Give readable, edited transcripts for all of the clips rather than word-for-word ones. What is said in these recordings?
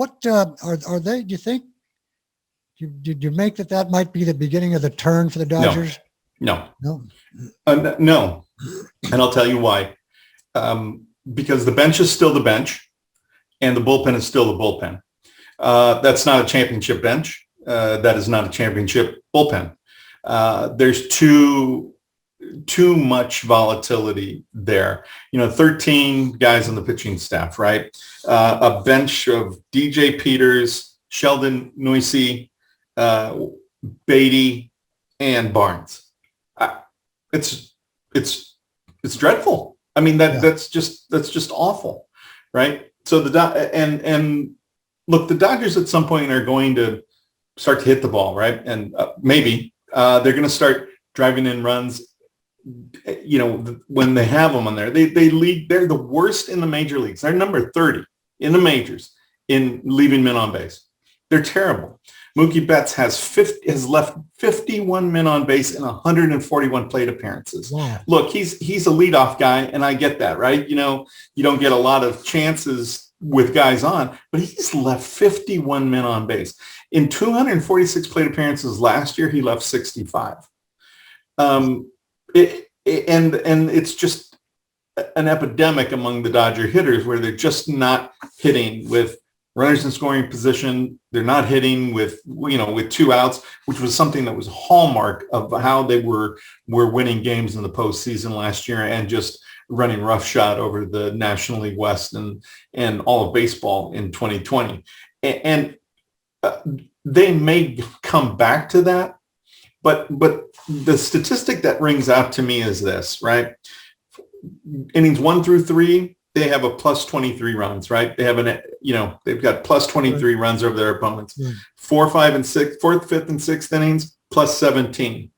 What are they? Do you think? Did you make that might be the beginning of the turn for the Dodgers? No. No. No. And I'll tell you why. Because the bench is still the bench, and the bullpen is still the bullpen. That's not a championship bench. That is not a championship bullpen. There's too much volatility there. 13 guys on the pitching staff, right? A bench of DJ Peters, Sheldon Neuse, Beatty, and Barnes. It's dreadful. I mean, that's just awful, right? So and look, the Dodgers at some point are going to start to hit the ball, right? And maybe they're going to start driving in runs. When they have them on there, they lead. They're the worst in the major leagues. They're number 30 in the majors in leaving men on base. They're terrible. Mookie Betts has left 51 men on base in 141 plate appearances. Wow. Look, he's a leadoff guy, and I get that, right? You don't get a lot of chances with guys on, but he's left 51 men on base. In 246 plate appearances last year, he left 65. And it's just an epidemic among the Dodger hitters where they're just not hitting with runners in scoring position. They're not hitting with two outs, which was something that was a hallmark of how they were winning games in the postseason last year, and just running roughshod over the National League West and all of baseball in 2020. And they may come back to that, but the statistic that rings out to me is this, right? Innings 1 through 3, they have a plus 23 runs, right? They have they've got plus 23 runs over their opponents. Right. 4th, 5th, and 6th innings, plus 17.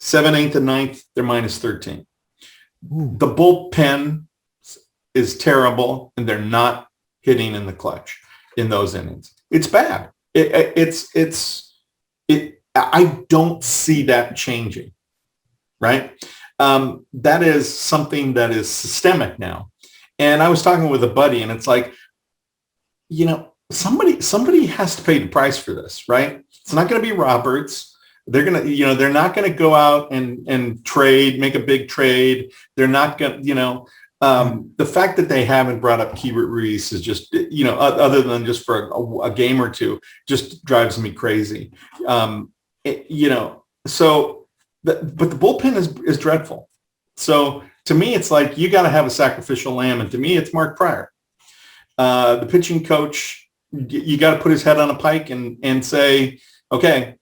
7th, 8th, and 9th, they're minus 13. Ooh. The bullpen is terrible, and they're not hitting in the clutch in those innings. It's bad. I don't see that changing, right? That is something that is systemic now. And I was talking with a buddy, and it's like, somebody has to pay the price for this, right? It's not going to be Roberts. They're going to, they're not going to go out and trade, make a big trade. They're not going to, the fact that they haven't brought up Keibert Ruiz is just, other than just for a game or two, just drives me crazy. But the bullpen is dreadful. So to me, it's like, you got to have a sacrificial lamb. And to me, it's Mark Pryor. The pitching coach, you got to put his head on a pike and say, okay,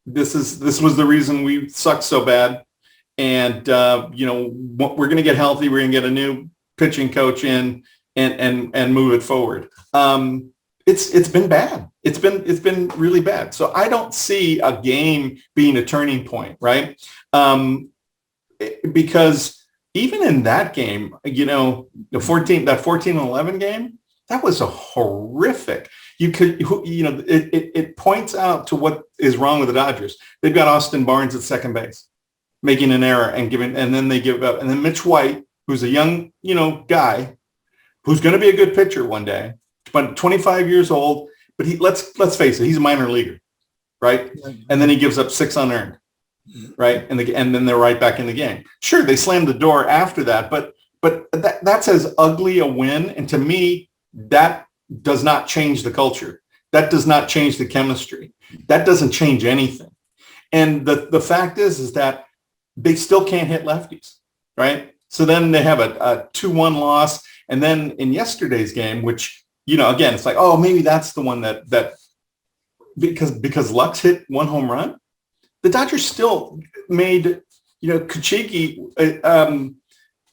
this was the reason we sucked so bad. And, we're going to get healthy. We're going to get a new pitching coach in and move it forward. It's been bad. It's been really bad. So I don't see a game being a turning point, right? Because even in that game, the 14-11 game, that was a horrific. It points out to what is wrong with the Dodgers. They've got Austin Barnes at second base, making an error and then they give up. And then Mitch White, who's a young, guy, who's going to be a good pitcher one day, but 25 years old. But let's face it, he's a minor leaguer, right? And then he gives up 6 unearned, right? And then they're right back in the game. Sure, they slammed the door after that, but that's as ugly a win. And to me, that does not change the culture. That does not change the chemistry. That doesn't change anything. And the fact is that they still can't hit lefties, right? So then they have a 2-1 loss. And then in yesterday's game, which, again, it's like, oh, maybe that's the one that because Lux hit 1 home run, the Dodgers still made, Kuchiki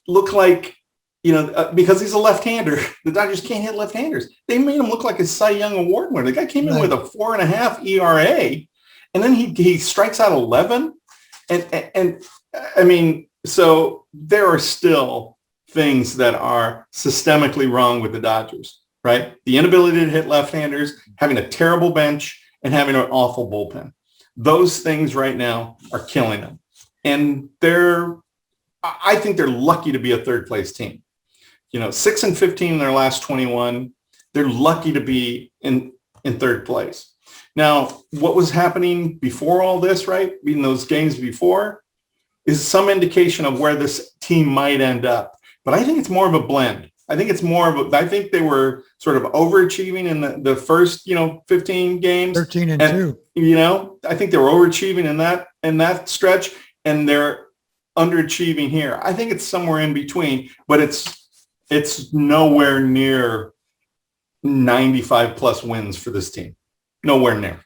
look like, because he's a left-hander, the Dodgers can't hit left-handers. They made him look like a Cy Young Award winner. The guy came in with a 4.5 ERA, and then he strikes out 11. And I mean, so there are still things that are systemically wrong with the Dodgers, right? The inability to hit left-handers, having a terrible bench, and having an awful bullpen. Those things right now are killing them. And I think they're lucky to be a third place team. 6-15 in their last 21. They're lucky to be in in third place. Now, what was happening before all this, right? In those games before, is some indication of where this team might end up. But I think it's more of a blend. I think they were sort of overachieving in the first, 15 games. 13 and 2. I think they were overachieving in that stretch, and they're underachieving here. I think it's somewhere in between, but it's nowhere near 95 plus wins for this team. Nowhere near.